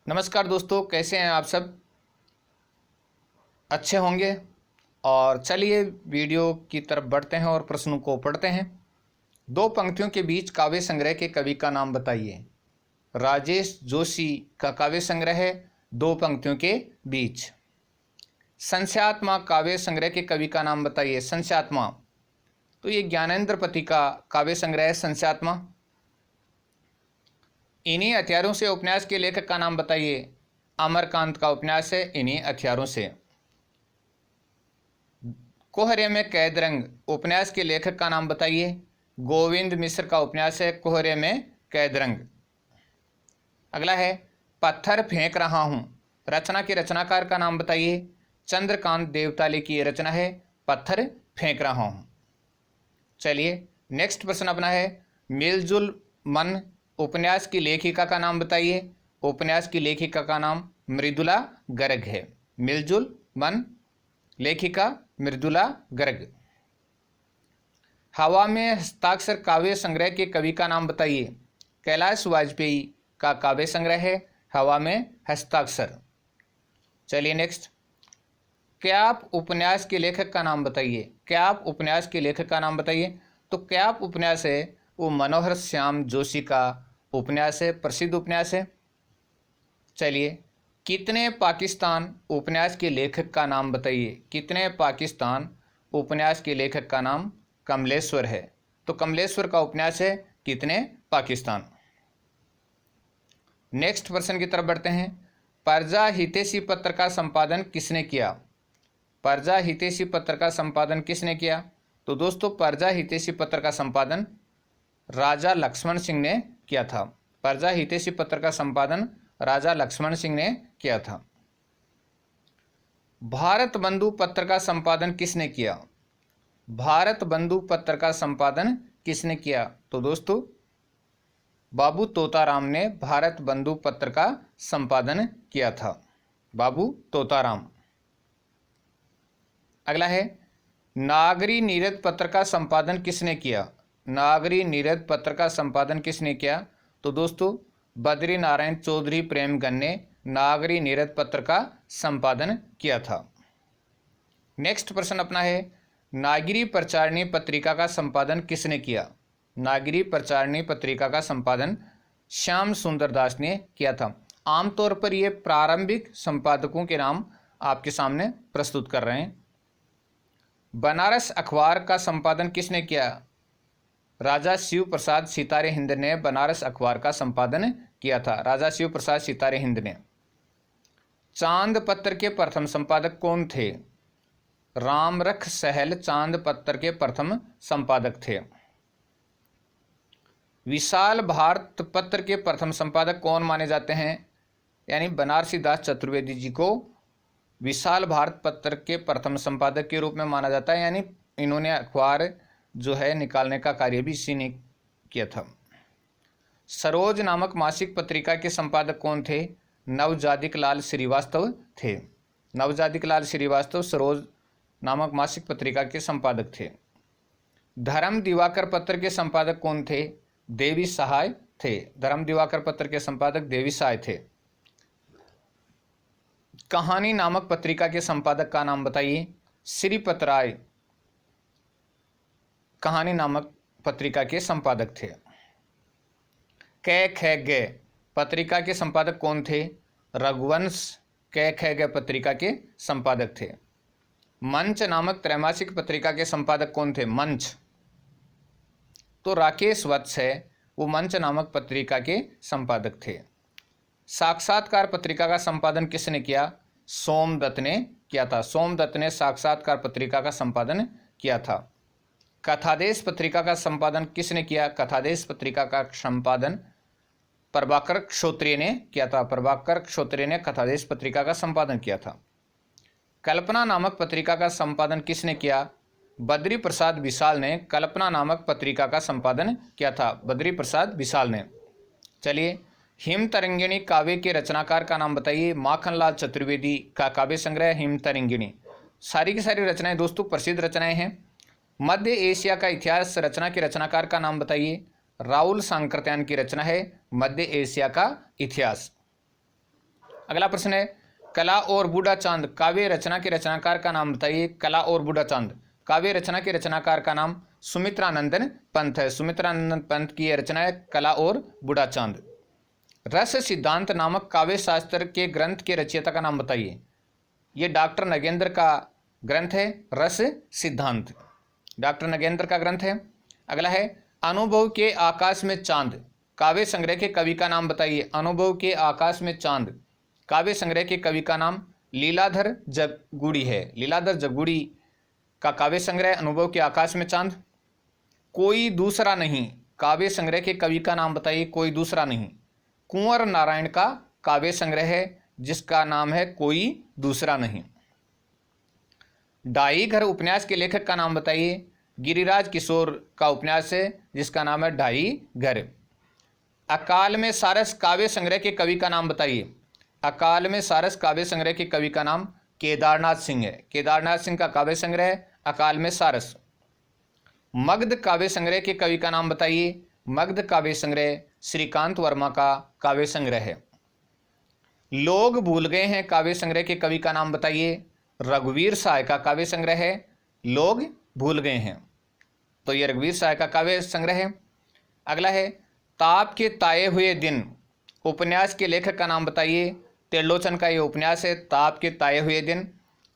नमस्कार दोस्तों, कैसे हैं आप सब? अच्छे होंगे। और चलिए वीडियो की तरफ बढ़ते हैं और प्रश्नों को पढ़ते हैं। दो पंक्तियों के बीच काव्य संग्रह के कवि का नाम बताइए। राजेश जोशी का काव्य संग्रह है दो पंक्तियों के बीच। संस्यात्मा काव्य संग्रह के कवि का नाम बताइए। संस्यात्मा, तो ये ज्ञानेंद्र पति का काव्य संग्रह है संस्यात्मा। इन्हीं हथियारों से उपन्यास के लेखक का नाम बताइए। अमरकांत का उपन्यास है इन्हीं हथियारों से। कोहरे में कैद रंग उपन्यास के लेखक का नाम बताइए। गोविंद मिश्र का उपन्यास है कोहरे में कैद रंग। अगला है पत्थर फेंक रहा हूं, रचना के रचनाकार का नाम बताइए। चंद्रकांत देवताली की रचना है पत्थर फेंक रहा हूं। चलिए नेक्स्ट प्रश्न अपना है मिलजुल मन उपन्यास की लेखिका का नाम बताइए। उपन्यास की लेखिका का नाम मृदुला गर्ग है। मिलजुल मन, लेखिका मृदुला गर्ग। हवा में हस्ताक्षर काव्य संग्रह के कवि का नाम बताइए। कैलाश वाजपेयी का काव्य संग्रह है हवा में हस्ताक्षर। चलिए नेक्स्ट, क्याप उपन्यास के लेखक का नाम बताइए। क्याप उपन्यास के लेखक का नाम बताइए। तो क्याप उपन्यास है वो मनोहर श्याम जोशी का उपन्यास है, प्रसिद्ध उपन्यास है। चलिए, कितने पाकिस्तान उपन्यास के लेखक का नाम बताइए। कितने पाकिस्तान उपन्यास के लेखक का नाम कमलेश्वर है। तो कमलेश्वर का उपन्यास है कितने पाकिस्तान। नेक्स्ट प्रश्न की तरफ बढ़ते हैं। प्रजा हितैषी पत्र का संपादन किसने किया। प्रजा हितैषी पत्र का संपादन किसने किया। तो दोस्तों प्रजा हितैषी पत्र का संपादन राजा लक्ष्मण सिंह ने किया था। प्रजा हितैषी पत्र का संपादन राजा लक्ष्मण सिंह ने किया था। भारत बंधु पत्र का संपादन किसने किया। भारत बंधु पत्र का संपादन किसने किया। तो दोस्तों बाबू तोताराम ने भारत बंधु पत्र का संपादन किया था। बाबू तोताराम। अगला है नागरी नीरद पत्र का संपादन किसने किया। नागरी नीरद पत्र का संपादन किसने किया। तो दोस्तों बद्री नारायण चौधरी प्रेमगन ने नागरी नीरद पत्र का संपादन किया था। नेक्स्ट प्रश्न अपना है नागरी प्रचारिणी पत्रिका का संपादन किसने किया। नागरी प्रचारिणी पत्रिका का संपादन श्याम सुंदर दास ने किया था। आमतौर पर ये प्रारंभिक संपादकों के नाम आपके सामने प्रस्तुत कर रहे हैं। बनारस अखबार का संपादन किसने किया। राजा शिव प्रसाद सितारे हिंद ने बनारस अखबार का संपादन किया था। राजा शिव प्रसाद सितारे हिंद ने। चांद पत्र के प्रथम संपादक कौन थे। रामरख सहल चांद पत्र के प्रथम संपादक थे। विशाल भारत पत्र के प्रथम संपादक कौन माने जाते हैं। यानी बनारसी दास चतुर्वेदी जी को विशाल भारत पत्र के प्रथम संपादक के रूप में माना जाता है। यानी इन्होंने अखबार जो है निकालने का कार्य भी इसी ने किया था। सरोज नामक मासिक पत्रिका के संपादक कौन थे। नवजादिक लाल श्रीवास्तव थे। नवजादिक लाल श्रीवास्तव सरोज नामक मासिक पत्रिका के संपादक थे। धर्म दिवाकर पत्र के संपादक कौन थे। देवी सहाय थे। धर्म दिवाकर पत्र के संपादक देवी सहाय थे। कहानी नामक पत्रिका के संपादक का नाम बताइए। श्रीपत राय कहानी नामक पत्रिका के संपादक थे। कै ख ग पत्रिका के संपादक कौन थे। रघुवंश कै ख ग पत्रिका के संपादक थे। मंच नामक त्रैमासिक पत्रिका के संपादक कौन थे। मंच, तो राकेश वत्स है वो मंच नामक पत्रिका के संपादक थे। साक्षात्कार पत्रिका का संपादन किसने किया। सोमदत्त ने किया था। सोमदत्त ने साक्षात्कार पत्रिका का संपादन किया था। कथादेश पत्रिका का संपादन किसने किया। कथादेश पत्रिका का संपादन प्रभाकर क्षोत्रिय ने किया था। प्रभाकर क्षोत्रिय ने कथादेश पत्रिका का संपादन किया था। कल्पना नामक पत्रिका का संपादन किसने किया। बद्री प्रसाद विशाल ने कल्पना नामक पत्रिका का संपादन किया था। बद्री प्रसाद विशाल ने। चलिए, हिम तरंगिणी काव्य के रचनाकार का नाम बताइए। माखनलाल चतुर्वेदी का काव्य संग्रह हिम तरंगिणी। सारी की सारी रचनाएं दोस्तों प्रसिद्ध रचनाएं हैं। मध्य एशिया का इतिहास रचना के रचनाकार का नाम बताइए। राहुल सांकृत्यायन की रचना है मध्य एशिया का इतिहास। अगला प्रश्न है, कला और बूढ़ा चांद काव्य रचना के रचनाकार का नाम बताइए। कला और बूढ़ा चांद काव्य रचना के रचनाकार का नाम सुमित्रानंदन पंत है। सुमित्रानंदन पंत की यह रचना है कला और बूढ़ा चांद। रस सिद्धांत नामक काव्य शास्त्र के ग्रंथ के रचयिता का नाम बताइए। ये डॉक्टर नगेंद्र का ग्रंथ है रस सिद्धांत, डॉक्टर नगेंद्र का ग्रंथ है। अगला है, अनुभव के आकाश में चांद काव्य संग्रह के कवि का नाम बताइए। अनुभव के आकाश में चांद काव्य संग्रह के कवि का नाम लीलाधर जगुड़ी है। लीलाधर जगुड़ी का काव्य संग्रह अनुभव के आकाश में चांद। कोई दूसरा नहीं काव्य संग्रह के कवि का नाम बताइए। कोई दूसरा नहीं कुंवर नारायण का काव्य संग्रह है जिसका नाम है कोई दूसरा नहीं। ढाई घर उपन्यास के लेखक का नाम बताइए। गिरिराज किशोर का उपन्यास है जिसका नाम है ढाई घर। अकाल में सारस काव्य संग्रह के कवि का नाम बताइए। अकाल में सारस काव्य संग्रह के कवि का नाम केदारनाथ सिंह है। केदारनाथ सिंह का काव्य संग्रह है अकाल में सारस। मगध काव्य संग्रह के कवि का नाम बताइए। मगध काव्य संग्रह श्रीकांत वर्मा का काव्य संग्रह है। लोग भूल गए हैं काव्य संग्रह के कवि का नाम बताइए। रघुवीर सहाय का काव्य संग्रह है लोग भूल गए हैं, तो ये रघुवीर सहाय का काव्य संग्रह है। अगला है, ताप के ताए हुए दिन उपन्यास के लेखक का नाम बताइए। त्रिलोचन का ये उपन्यास है ताप के ताए हुए दिन,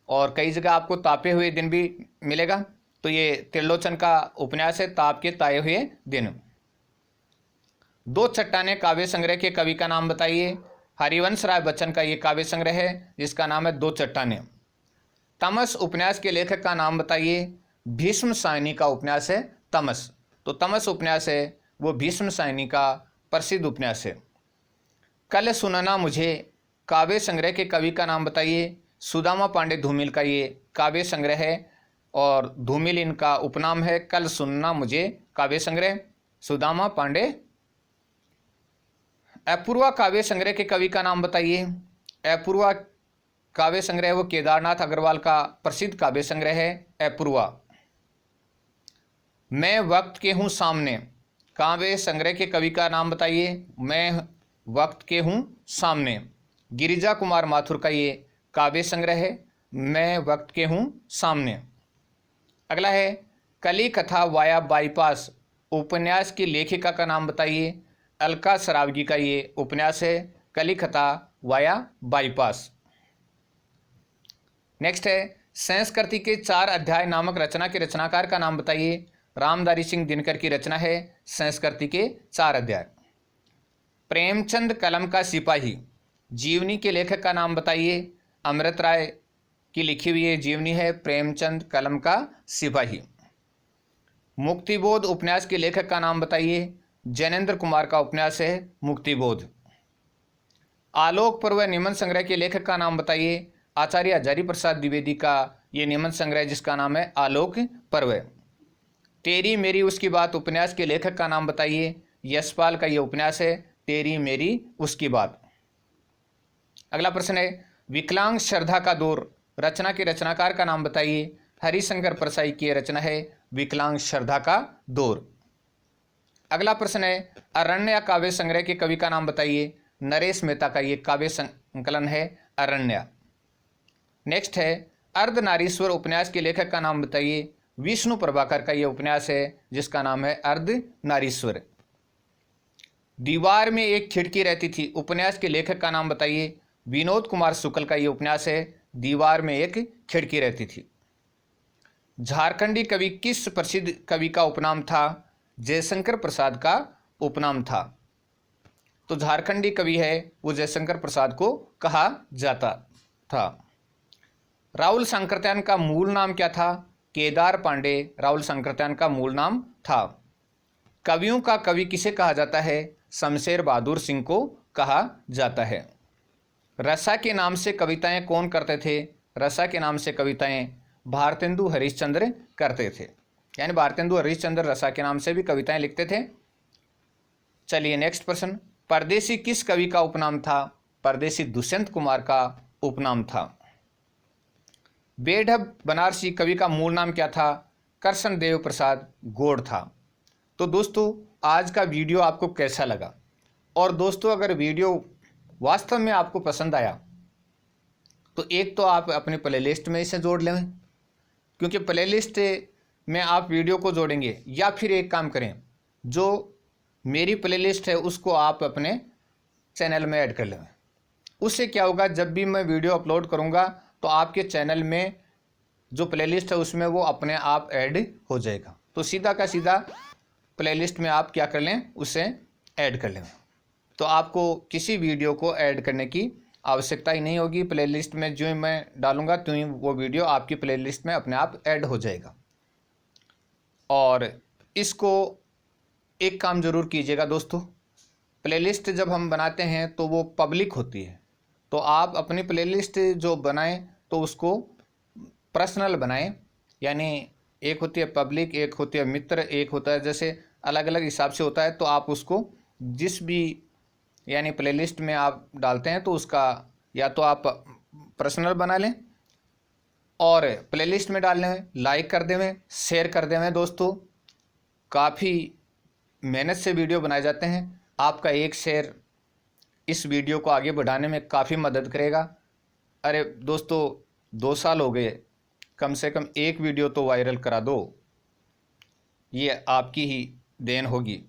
और कई जगह आपको तापे हुए दिन भी मिलेगा, तो ये त्रिलोचन का उपन्यास है ताप के ताए हुए दिन। दो चट्टानें काव्य संग्रह के कवि का नाम बताइए। हरिवंश राय बच्चन का ये काव्य संग्रह है जिसका नाम है दो चट्टानें। तमस उपन्यास के लेखक का नाम बताइए। भीष्म सायनी का उपन्यास है तमस, तो तमस उपन्यास है वो भीष्म सायनी का प्रसिद्ध उपन्यास है। कल सुनना मुझे काव्य संग्रह के कवि का नाम बताइए। सुदामा पांडे धूमिल का ये काव्य संग्रह है और धूमिल इनका उपनाम है। कल सुनना मुझे काव्य संग्रह सुदामा पांडे। अपूर्वा काव्य संग्रह के कवि का नाम बताइए। अपूर्वा काव्य संग्रह वो केदारनाथ अग्रवाल का प्रसिद्ध काव्य संग्रह है अपूर्वा। मैं वक्त के हूँ सामने काव्य संग्रह के कवि का नाम बताइए। मैं वक्त के हूँ सामने गिरिजा कुमार माथुर का ये काव्य संग्रह है मैं वक्त के हूँ सामने। अगला है, कली कथा वाया बाईपास उपन्यास की लेखिका का नाम बताइए। अलका सरावगी का ये उपन्यास है कली कथा वाया बाईपास। नेक्स्ट है, संस्कृति के 4 अध्याय नामक रचना के रचनाकार का नाम बताइए। रामधारी सिंह दिनकर की रचना है संस्कृति के 4 अध्याय। प्रेमचंद कलम का सिपाही जीवनी के लेखक का नाम बताइए। अमृत राय की लिखी हुई ये जीवनी है प्रेमचंद कलम का सिपाही। मुक्तिबोध उपन्यास के लेखक का नाम बताइए। जैनेन्द्र कुमार का उपन्यास है मुक्तिबोध। आलोक पर्व निबंध संग्रह के लेखक का नाम बताइए। आचार्य हजारी प्रसाद द्विवेदी का ये निबंध संग्रह जिसका नाम है आलोक पर्व। तेरी मेरी उसकी बात उपन्यास के लेखक का नाम बताइए। यशपाल का ये उपन्यास है तेरी मेरी उसकी बात। अगला प्रश्न है, विकलांग श्रद्धा का दौर रचना के रचनाकार का नाम बताइए। हरिशंकर परसाई की रचना है विकलांग श्रद्धा का दौर। अगला प्रश्न है, अरण्य काव्य संग्रह के कवि का नाम बताइए। नरेश मेहता का ये काव्य संकलन है अरण्य। नेक्स्ट है, अर्धनारीश्वर उपन्यास के लेखक का नाम बताइए। विष्णु प्रभाकर का ये उपन्यास है जिसका नाम है अर्धनारीश्वर। दीवार में एक खिड़की रहती थी उपन्यास के लेखक का नाम बताइए। विनोद कुमार शुक्ल का ये उपन्यास है दीवार में एक खिड़की रहती थी। झारखंडी कवि किस प्रसिद्ध कवि का उपनाम था। जयशंकर प्रसाद का उपनाम था, तो झारखंडी कवि है वो जयशंकर प्रसाद को कहा जाता था। राहुल सांकृत्यायन का मूल नाम क्या था। केदार पांडे राहुल सांकृत्यायन का मूल नाम था। कवियों का कवि किसे कहा जाता है। शमशेर बहादुर सिंह को कहा जाता है। रसा के नाम से कविताएं कौन करते थे। रसा के नाम से कविताएं भारतेंदु हरिश्चंद्र करते थे, यानी भारतेंदु हरिश्चंद्र रसा के नाम से भी कविताएं लिखते थे। चलिए नेक्स्ट प्रश्न, परदेसी किस कवि का उपनाम था। परदेसी दुष्यंत कुमार का उपनाम था। बेढब बनारसी कवि का मूल नाम क्या था। कृष्ण देव प्रसाद गौड़ था। तो दोस्तों आज का वीडियो आपको कैसा लगा, और दोस्तों अगर वीडियो वास्तव में आपको पसंद आया तो एक तो आप अपनी प्लेलिस्ट में इसे जोड़ लें, क्योंकि प्लेलिस्ट में आप वीडियो को जोड़ेंगे, या फिर एक काम करें, जो मेरी प्लेलिस्ट है उसको आप अपने चैनल में ऐड कर लें। उससे क्या होगा, जब भी मैं वीडियो अपलोड करूंगा तो आपके चैनल में जो प्लेलिस्ट है उसमें वो अपने आप ऐड हो जाएगा। तो सीधा का सीधा प्लेलिस्ट में आप क्या कर लें, उसे ऐड कर लें। तो आपको किसी वीडियो को ऐड करने की आवश्यकता ही नहीं होगी। प्लेलिस्ट में जो ही मैं डालूंगा तो ही वो वीडियो आपकी प्लेलिस्ट में अपने आप ऐड हो जाएगा। और इसको एक काम ज़रूर कीजिएगा दोस्तों, प्लेलिस्ट जब हम बनाते हैं तो वो पब्लिक होती है। तो आप अपनी प्लेलिस्ट जो बनाएं तो उसको पर्सनल बनाएं, यानी एक होती है पब्लिक, एक होती है मित्र, एक होता है, जैसे अलग अलग हिसाब से होता है। तो आप उसको जिस भी यानी प्लेलिस्ट में आप डालते हैं तो उसका या तो आप पर्सनल बना लें और प्लेलिस्ट में डाल लें, लाइक कर देवें, शेयर कर देवें। दोस्तों काफ़ी मेहनत से वीडियो बनाए जाते हैं, आपका एक शेयर इस वीडियो को आगे बढ़ाने में काफ़ी मदद करेगा। अरे दोस्तों 2 साल हो गए, कम से कम एक वीडियो तो वायरल करा दो, ये आपकी ही देन होगी।